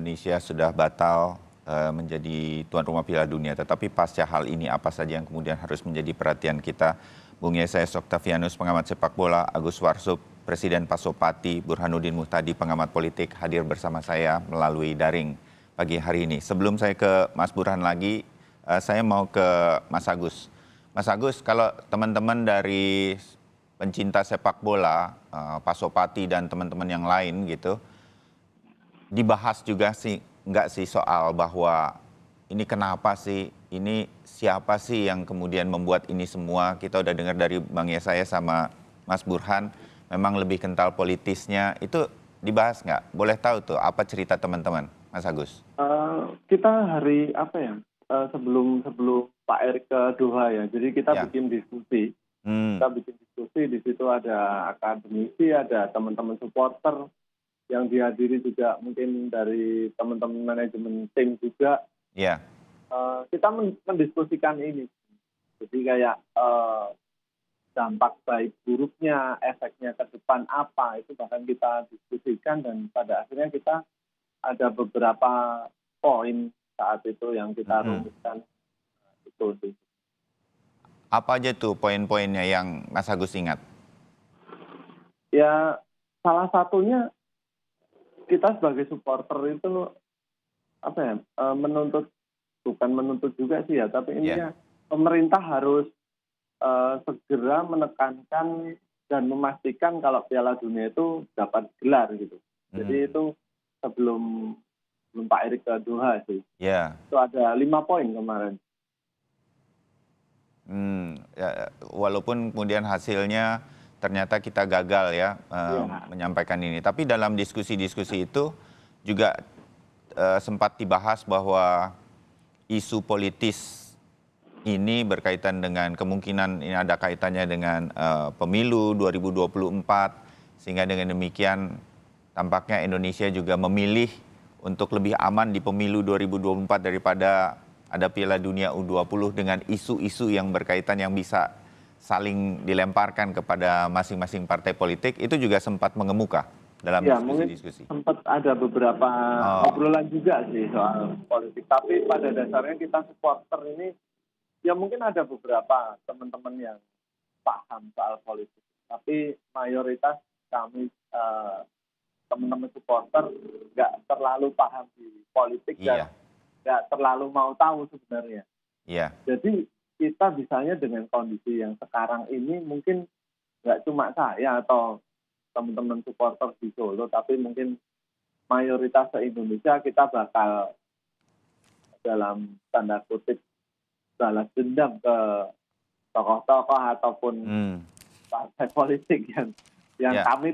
Indonesia sudah batal menjadi tuan rumah Piala Dunia. Tetapi pasca hal ini apa saja yang kemudian harus menjadi perhatian kita? Bung Yesayas Oktavianus, pengamat sepak bola, Agus Warsub, Presiden Pasopati, Burhanuddin Muhtadi, pengamat politik, hadir bersama saya melalui daring pagi hari ini. Sebelum saya ke Mas Burhan lagi, saya mau ke Mas Agus. Mas Agus, kalau teman-teman dari pencinta sepak bola, Pasopati dan teman-teman yang lain gitu, dibahas juga sih, enggak sih soal bahwa ini kenapa sih, ini siapa sih yang kemudian membuat ini semua. Kita udah dengar dari Bang Yesayas sama Mas Burhan, memang lebih kental politisnya. Itu dibahas nggak? Boleh tahu tuh apa cerita teman-teman, Mas Agus? Kita hari apa ya, sebelum Pak Erick ke Doha ya, jadi kita bikin diskusi. Kita bikin diskusi, di situ ada akademisi, ada teman-teman supporter, yang dihadiri juga mungkin dari teman-teman manajemen tim juga. Iya. Kita mendiskusikan ini. Jadi kayak dampak baik buruknya, efeknya ke depan apa, itu bahkan kita diskusikan dan pada akhirnya kita ada beberapa poin saat itu yang kita rumuskan. Itu. Apa aja tuh poin-poinnya yang Mas Agus ingat? Ya, salah satunya kita sebagai supporter itu apa ya, bukan menuntut juga sih ya, tapi intinya pemerintah harus segera menekankan dan memastikan kalau Piala Dunia itu dapat gelar gitu. Jadi itu sebelum Pak Erick ke Doha sih. Itu ada 5 poin kemarin. Ya, walaupun kemudian hasilnya ternyata kita gagal ya menyampaikan ini. Tapi dalam diskusi-diskusi itu juga sempat dibahas bahwa isu politis ini berkaitan dengan kemungkinan ini ada kaitannya dengan pemilu 2024. Sehingga dengan demikian tampaknya Indonesia juga memilih untuk lebih aman di pemilu 2024 daripada ada Piala Dunia U20 dengan isu-isu yang berkaitan yang bisa saling dilemparkan kepada masing-masing partai politik. Itu juga sempat mengemuka dalam diskusi-diskusi. Sempat ada beberapa obrolan juga sih soal politik. Tapi pada dasarnya kita supporter ini, ya mungkin ada beberapa teman-teman yang paham soal politik. Tapi mayoritas kami teman-teman supporter nggak terlalu paham di politik dan nggak terlalu mau tahu sebenarnya. Jadi kita bisanya dengan kondisi yang sekarang ini mungkin nggak cuma saya atau teman-teman supporter di Solo, tapi mungkin mayoritas se-Indonesia kita bakal dalam tanda kutip balas dendam ke tokoh-tokoh ataupun partai politik yang kami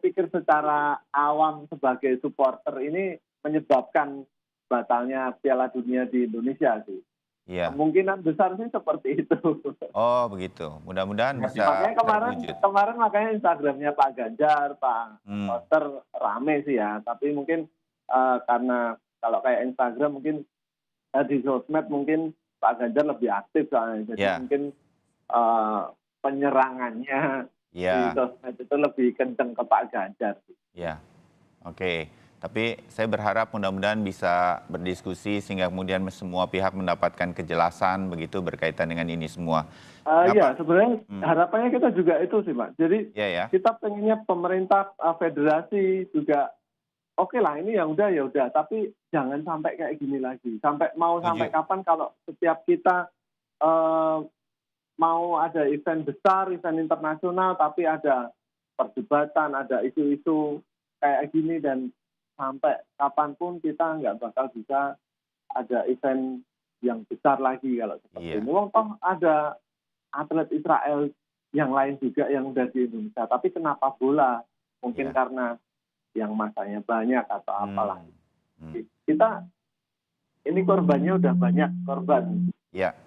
pikir secara awam sebagai supporter ini menyebabkan batalnya Piala Dunia di Indonesia sih. Kemungkinan besar sih seperti itu. Oh begitu, mudah-mudahan bisa kemarin makanya Instagramnya Pak Ganjar, Pak Koster rame sih ya. Tapi mungkin karena kalau kayak Instagram mungkin di sosmed mungkin Pak Ganjar lebih aktif soalnya. Jadi mungkin penyerangannya di sosmed itu lebih kenceng ke Pak Ganjar. Oke. Tapi saya berharap mudah-mudahan bisa berdiskusi sehingga kemudian semua pihak mendapatkan kejelasan begitu berkaitan dengan ini semua. Iya, sebenarnya harapannya kita juga itu sih, Pak. Jadi kita pengennya pemerintah, federasi juga oke lah ini yang udah ya udah, tapi jangan sampai kayak gini lagi. Sampai kapan kalau setiap kita mau ada event besar, event internasional, tapi ada perdebatan, ada isu-isu kayak gini dan sampai kapanpun kita nggak bakal bisa ada event yang besar lagi kalau seperti ini. Toh ada atlet Israel yang lain juga yang udah di Indonesia. Tapi kenapa bola? Mungkin karena yang masanya banyak atau apalah. Kita ini korbannya udah banyak korban.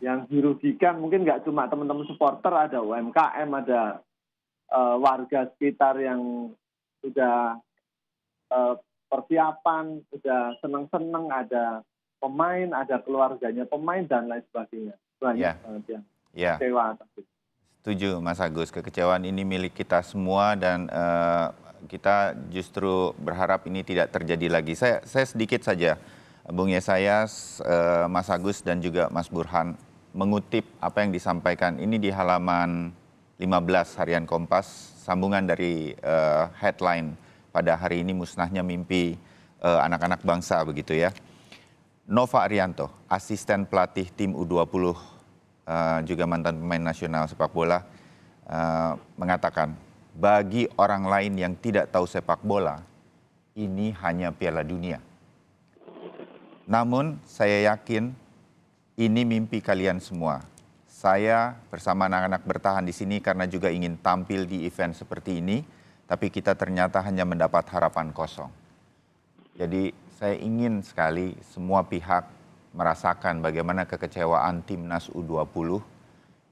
Yang dirugikan mungkin nggak cuma teman-teman supporter, ada UMKM, ada warga sekitar yang sudah persiapan, udah seneng-seneng, ada pemain, ada keluarganya pemain, dan lain sebagainya. Banyak banget yang kecewa. Setuju Mas Agus, kekecewaan ini milik kita semua dan kita justru berharap ini tidak terjadi lagi. Saya sedikit saja, Bung Yesayas, Mas Agus dan juga Mas Burhan mengutip apa yang disampaikan ini di halaman 15 Harian Kompas, sambungan dari headline pada hari ini, musnahnya mimpi anak-anak bangsa, begitu ya. Nova Arianto, asisten pelatih tim U20, juga mantan pemain nasional sepak bola, mengatakan, bagi orang lain yang tidak tahu sepak bola, ini hanya Piala Dunia. Namun saya yakin ini mimpi kalian semua. Saya bersama anak-anak bertahan di sini karena juga ingin tampil di event seperti ini, tapi kita ternyata hanya mendapat harapan kosong. Jadi saya ingin sekali semua pihak merasakan bagaimana kekecewaan timnas U20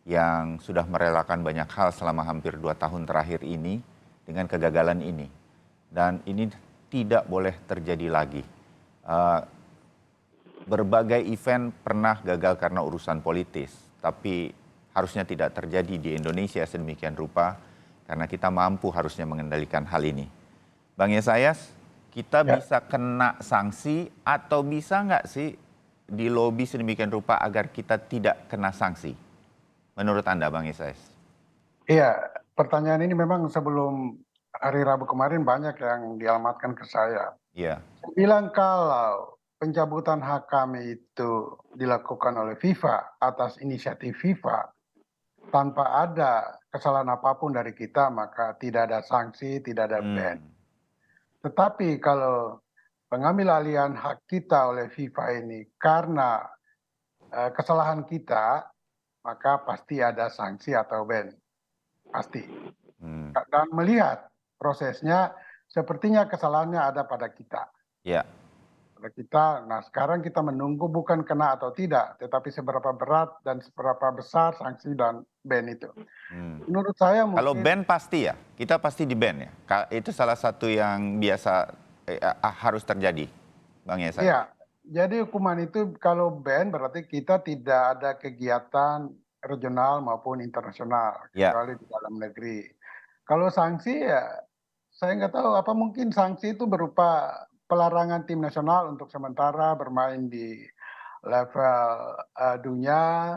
yang sudah merelakan banyak hal selama hampir 2 tahun terakhir ini dengan kegagalan ini. Dan ini tidak boleh terjadi lagi. Berbagai event pernah gagal karena urusan politis, tapi harusnya tidak terjadi di Indonesia sedemikian rupa karena kita mampu harusnya mengendalikan hal ini. Bang Yesayas, kita bisa kena sanksi atau bisa nggak sih di lobi sedemikian rupa agar kita tidak kena sanksi? Menurut Anda, Bang Yesayas? Iya, pertanyaan ini memang sebelum hari Rabu kemarin banyak yang dialamatkan ke saya. Iya. Saya bilang kalau pencabutan hak kami itu dilakukan oleh FIFA atas inisiatif FIFA, tanpa ada kesalahan apapun dari kita, maka tidak ada sanksi, tidak ada ban. Tetapi kalau pengambil alihan hak kita oleh FIFA ini karena kesalahan kita, maka pasti ada sanksi atau ban. Pasti. Dan melihat prosesnya, sepertinya kesalahannya ada pada kita. Ya. Pada kita, nah sekarang kita menunggu bukan kena atau tidak, tetapi seberapa berat dan seberapa besar sanksi dan ban itu. Menurut saya mungkin... Kalau ban pasti ya, kita pasti di ban ya. Itu salah satu yang biasa harus terjadi, Bang Yesayas. Iya, jadi hukuman itu kalau ban berarti kita tidak ada kegiatan regional maupun internasional, kecuali di dalam negeri. Kalau sanksi ya, saya nggak tahu apa mungkin sanksi itu berupa pelarangan tim nasional untuk sementara bermain di level dunia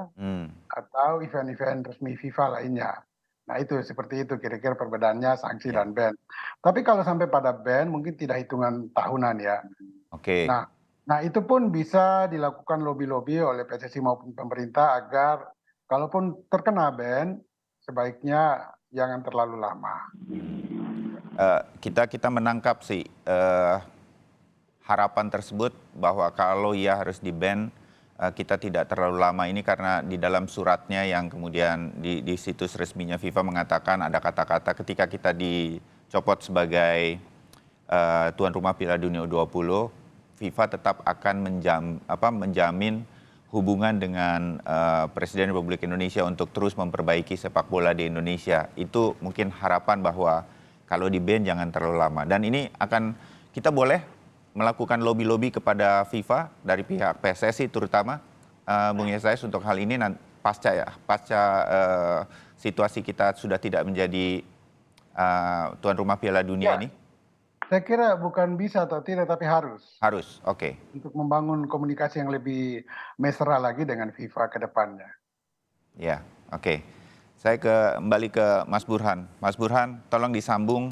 atau event-event resmi FIFA lainnya. Nah itu seperti itu kira-kira perbedaannya sanksi dan ban. Tapi kalau sampai pada ban mungkin tidak hitungan tahunan ya. Oke. Nah itu pun bisa dilakukan lobby-lobby oleh PSSI maupun pemerintah agar kalaupun terkena ban sebaiknya jangan terlalu lama. Kita menangkap sih harapan tersebut bahwa kalau ia harus di-ban, kita tidak terlalu lama ini karena di dalam suratnya yang kemudian di situs resminya FIFA mengatakan ada kata-kata ketika kita dicopot sebagai tuan rumah Piala Dunia U20, FIFA tetap akan menjamin hubungan dengan Presiden Republik Indonesia untuk terus memperbaiki sepak bola di Indonesia. Itu mungkin harapan bahwa kalau di-ban jangan terlalu lama. Dan ini akan kita boleh melakukan lobby-lobby kepada FIFA dari pihak PSSI terutama, Bung Yesayas, untuk hal ini pasca situasi kita sudah tidak menjadi tuan rumah Piala Dunia ini. Saya kira bukan bisa atau tidak, tapi harus. Harus, oke. Untuk membangun komunikasi yang lebih mesra lagi dengan FIFA ke depannya. Ya, oke. Saya kembali ke Mas Burhan. Mas Burhan, tolong disambung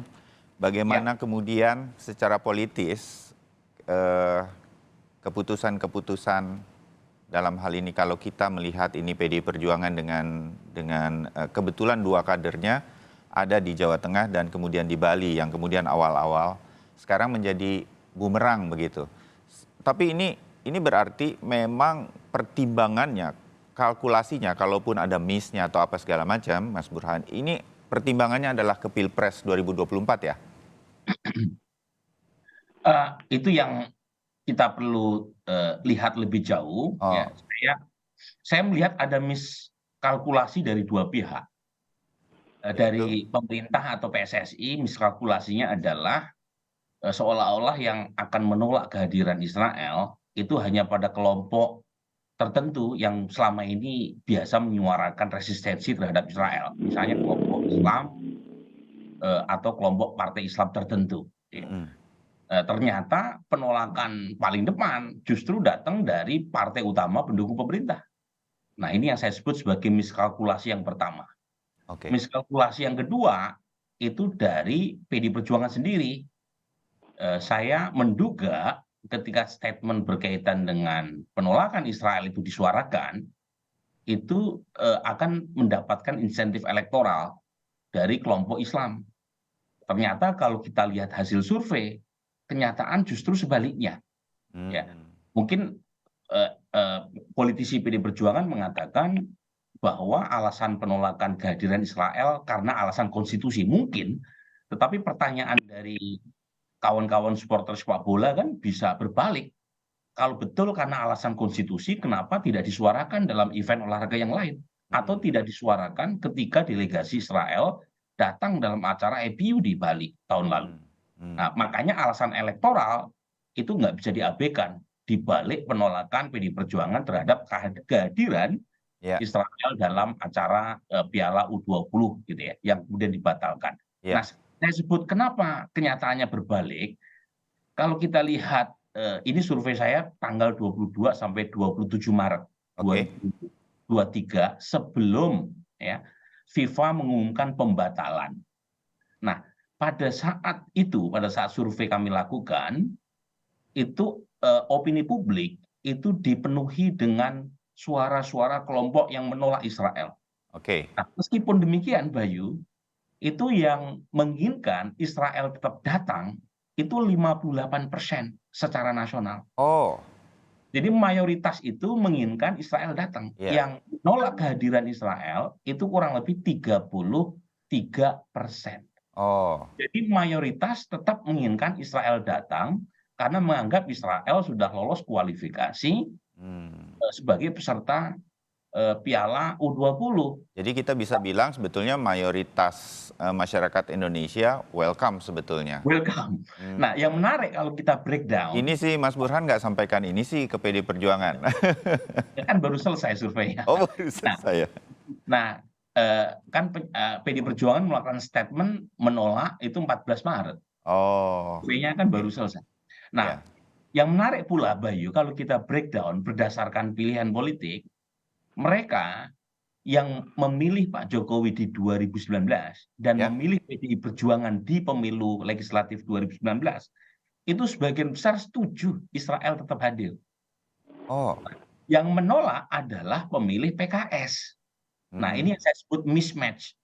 bagaimana kemudian secara politis keputusan-keputusan dalam hal ini kalau kita melihat ini PDI Perjuangan dengan kebetulan dua kadernya ada di Jawa Tengah dan kemudian di Bali yang kemudian awal-awal sekarang menjadi bumerang begitu. Tapi ini berarti memang pertimbangannya, kalkulasinya, kalaupun ada miss-nya atau apa segala macam, Mas Burhan, ini pertimbangannya adalah ke Pilpres 2024 ya? Itu yang kita perlu lihat lebih jauh. Ya. Saya melihat ada miskalkulasi dari dua pihak. Dari pemerintah atau PSSI, miskalkulasinya adalah seolah-olah yang akan menolak kehadiran Israel itu hanya pada kelompok tertentu yang selama ini biasa menyuarakan resistensi terhadap Israel. Misalnya kelompok Islam, atau kelompok partai Islam tertentu. Ternyata penolakan paling depan justru datang dari partai utama pendukung pemerintah. Nah, ini yang saya sebut sebagai miskalkulasi yang pertama. Miskalkulasi yang kedua itu dari PD Perjuangan sendiri. Saya menduga ketika statement berkaitan dengan penolakan Israel itu disuarakan, itu akan mendapatkan insentif elektoral dari kelompok Islam. Ternyata kalau kita lihat hasil survei, kenyataan justru sebaliknya. Ya, mungkin politisi PD Perjuangan mengatakan bahwa alasan penolakan kehadiran Israel karena alasan konstitusi mungkin, tetapi pertanyaan dari kawan-kawan supporter sepak bola kan bisa berbalik. Kalau betul karena alasan konstitusi, kenapa tidak disuarakan dalam event olahraga yang lain? Atau tidak disuarakan ketika delegasi Israel datang dalam acara EPU di Bali tahun lalu. Nah, makanya alasan elektoral itu nggak bisa diabaikan di balik penolakan PD Perjuangan terhadap kehadiran Israel dalam acara Piala U20 gitu ya, yang kemudian dibatalkan. Nah, saya sebut kenapa kenyataannya berbalik. Kalau kita lihat ini survei saya tanggal 22 sampai 27 Maret 2023 sebelum ya FIFA mengumumkan pembatalan. Nah, pada saat itu, pada saat survei kami lakukan, itu opini publik itu dipenuhi dengan suara-suara kelompok yang menolak Israel. Nah, meskipun demikian, Bayu, itu yang menginginkan Israel tetap datang itu 58% secara nasional. Jadi mayoritas itu menginginkan Israel datang. Yang menolak kehadiran Israel itu kurang lebih 33%. Jadi mayoritas tetap menginginkan Israel datang karena menganggap Israel sudah lolos kualifikasi sebagai peserta Piala U20. Jadi kita bisa bilang sebetulnya mayoritas masyarakat Indonesia welcome sebetulnya. Welcome. Nah, yang menarik kalau kita breakdown. Ini sih Mas Burhan nggak sampaikan ini sih ke PD Perjuangan. Ya kan baru selesai surveinya. Baru selesai. Nah, kan PD Perjuangan melakukan statement menolak itu 14 Maret. Surveinya kan baru selesai. Nah, yang menarik pula Bayu, kalau kita breakdown berdasarkan pilihan politik, mereka yang memilih Pak Jokowi di 2019 dan memilih PDI Perjuangan di pemilu legislatif 2019, itu sebagian besar setuju Israel tetap hadir. Yang menolak adalah pemilih PKS. Nah, ini yang saya sebut mismatch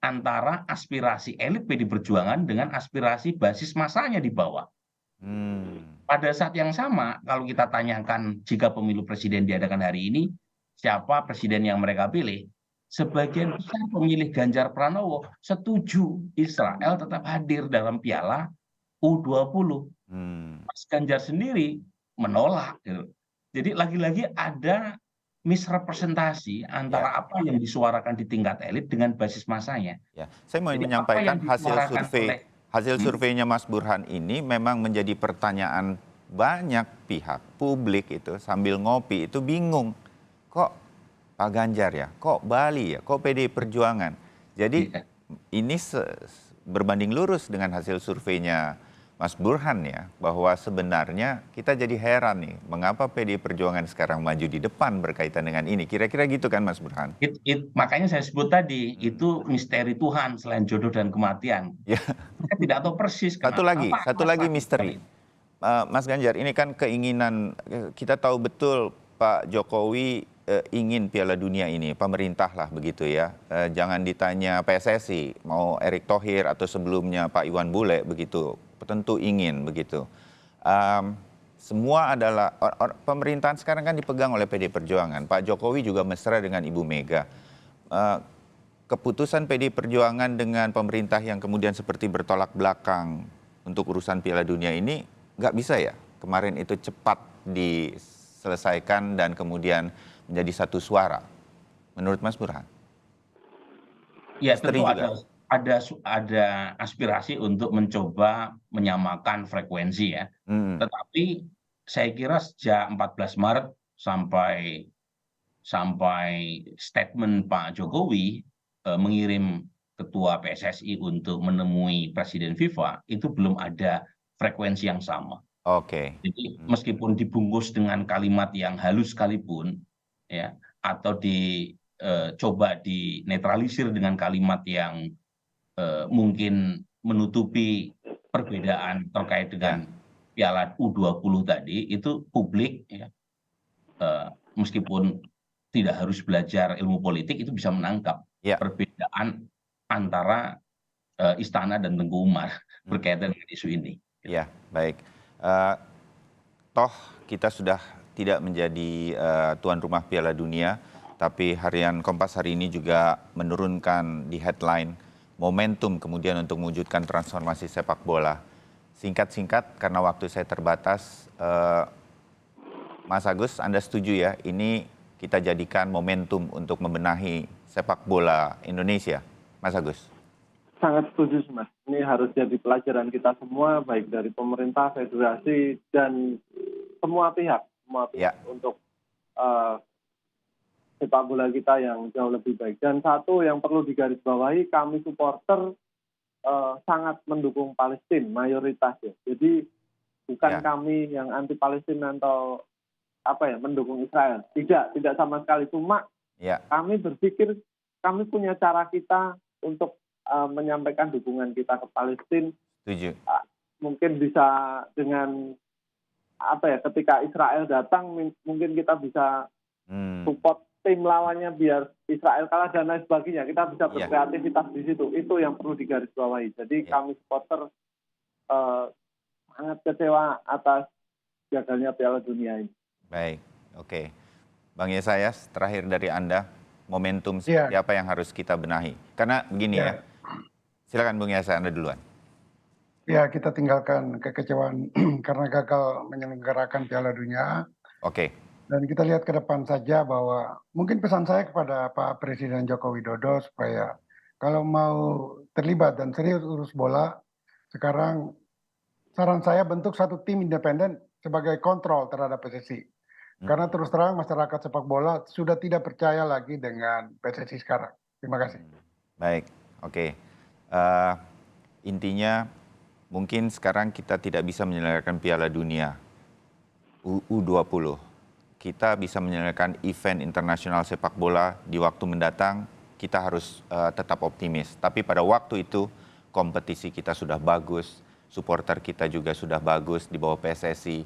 antara aspirasi elit PDI Perjuangan dengan aspirasi basis masanya di bawah. Pada saat yang sama, kalau kita tanyakan jika pemilu presiden diadakan hari ini, siapa presiden yang mereka pilih? Sebagian besar pemilih Ganjar Pranowo setuju Israel tetap hadir dalam Piala U20. Mas Ganjar sendiri menolak. Jadi lagi-lagi ada misrepresentasi antara apa yang disuarakan di tingkat elit dengan basis masanya. Saya mau menyampaikan hasil surveinya Mas Burhan ini memang menjadi pertanyaan banyak pihak. Publik itu sambil ngopi itu bingung. Kok Pak Ganjar ya? Kok Bali ya? Kok PD Perjuangan? Jadi ini berbanding lurus dengan hasil surveinya Mas Burhan ya, bahwa sebenarnya kita jadi heran nih, mengapa PD Perjuangan sekarang maju di depan berkaitan dengan ini? Kira-kira gitu kan Mas Burhan? Makanya saya sebut tadi, itu misteri Tuhan selain jodoh dan kematian. Kita tidak tahu persis kenapa. Satu lagi misteri. Mas Ganjar, ini kan keinginan, kita tahu betul Pak Jokowi ingin Piala Dunia ini, pemerintah lah begitu ya. Jangan ditanya PSSI, mau Erick Thohir atau sebelumnya Pak Iwan Bule begitu, tentu ingin begitu. Semua adalah, pemerintahan sekarang kan dipegang oleh PD Perjuangan. Pak Jokowi juga mesra dengan Ibu Mega. Keputusan PD Perjuangan dengan pemerintah yang kemudian seperti bertolak belakang untuk urusan Piala Dunia ini, nggak bisa ya? Kemarin itu cepat diselesaikan dan kemudian menjadi satu suara, menurut Mas Burhan? Ya, tentu ada aspirasi untuk mencoba menyamakan frekuensi ya. Tetapi saya kira sejak 14 Maret sampai statement Pak Jokowi mengirim ketua PSSI untuk menemui Presiden FIFA itu belum ada frekuensi yang sama. Oke. Jadi meskipun dibungkus dengan kalimat yang halus sekalipun, ya, atau coba dinetralisir dengan kalimat yang mungkin menutupi perbedaan terkait dengan Piala U20 tadi, itu publik, ya, meskipun tidak harus belajar ilmu politik, itu bisa menangkap perbedaan antara Istana dan Tengku Umar berkaitan dengan isu ini. Ya, baik. Toh kita sudah tidak menjadi tuan rumah Piala Dunia, tapi harian Kompas hari ini juga menurunkan di headline momentum kemudian untuk mewujudkan transformasi sepak bola. Singkat-singkat karena waktu saya terbatas, Mas Agus, Anda setuju ya, ini kita jadikan momentum untuk membenahi sepak bola Indonesia, Mas Agus? Sangat setuju, Mas. Ini harus jadi pelajaran kita semua, baik dari pemerintah, federasi, dan semua pihak untuk sepak bola kita yang jauh lebih baik. Dan satu yang perlu digarisbawahi, kami supporter sangat mendukung Palestina, mayoritas ya. Jadi bukan kami yang anti Palestina atau mendukung Israel. Tidak sama sekali. Cuma kami berpikir kami punya cara kita untuk menyampaikan dukungan kita ke Palestina. Setuju. Mungkin bisa dengan ketika Israel datang mungkin kita bisa support tim lawannya biar Israel kalah dan lain sebagainya. Kita bisa berkreativitas di situ. Itu yang perlu digarisbawahi. Jadi kami supporter sangat kecewa atas gagalnya Piala Dunia ini. Baik, oke. Bang Yesayas, terakhir dari Anda, momentum seperti apa yang harus kita benahi? Karena begini ya, silakan Bung Yesayas, Anda duluan. Ya, kita tinggalkan kekecewaan karena gagal menyelenggarakan Piala Dunia. Oke. Dan kita lihat ke depan saja bahwa mungkin pesan saya kepada Pak Presiden Joko Widodo supaya kalau mau terlibat dan serius urus bola, sekarang saran saya bentuk satu tim independen sebagai kontrol terhadap PSSI. Karena terus terang masyarakat sepak bola sudah tidak percaya lagi dengan PSSI sekarang. Terima kasih. Baik, oke. Intinya mungkin sekarang kita tidak bisa menyelenggarakan Piala Dunia U20. Kita bisa menyelenggarakan event internasional sepak bola di waktu mendatang, kita harus tetap optimis. Tapi pada waktu itu kompetisi kita sudah bagus, supporter kita juga sudah bagus di bawah PSSI,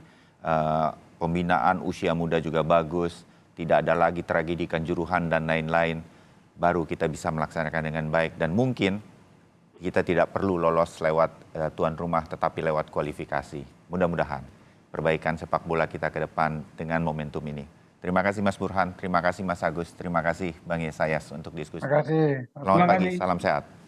pembinaan usia muda juga bagus, tidak ada lagi tragedi Kanjuruhan dan lain-lain, baru kita bisa melaksanakan dengan baik. Dan mungkin kita tidak perlu lolos lewat tuan rumah, tetapi lewat kualifikasi. Mudah-mudahan perbaikan sepak bola kita ke depan dengan momentum ini. Terima kasih Mas Burhan, terima kasih Mas Agus, terima kasih Bang Yesayas untuk diskusi. Terima kasih. Selamat pagi, salam sehat.